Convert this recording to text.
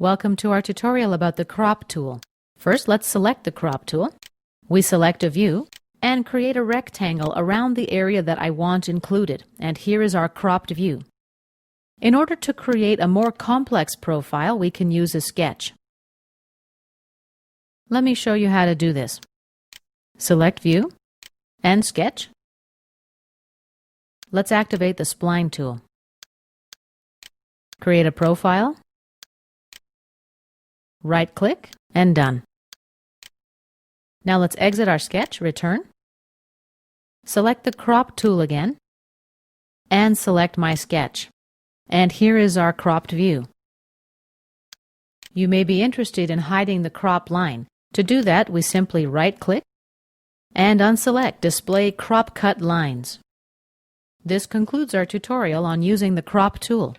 Welcome to our tutorial about the crop tool. First, let's select the crop tool. We select a view and create a rectangle around the area that I want included, and here is our cropped view. In order to create a more complex profile, we can use a sketch. Let me show you how to do this. Select View and Sketch. Let's activate the Spline tool. Create a profile. Right-click and done. Now let's exit our sketch, return. Select the crop tool again and select my sketch. And here is our cropped view. You may be interested in hiding the crop line. To do that, we simply right-click and unselect Display Crop Cut Lines. This concludes our tutorial on using the crop tool.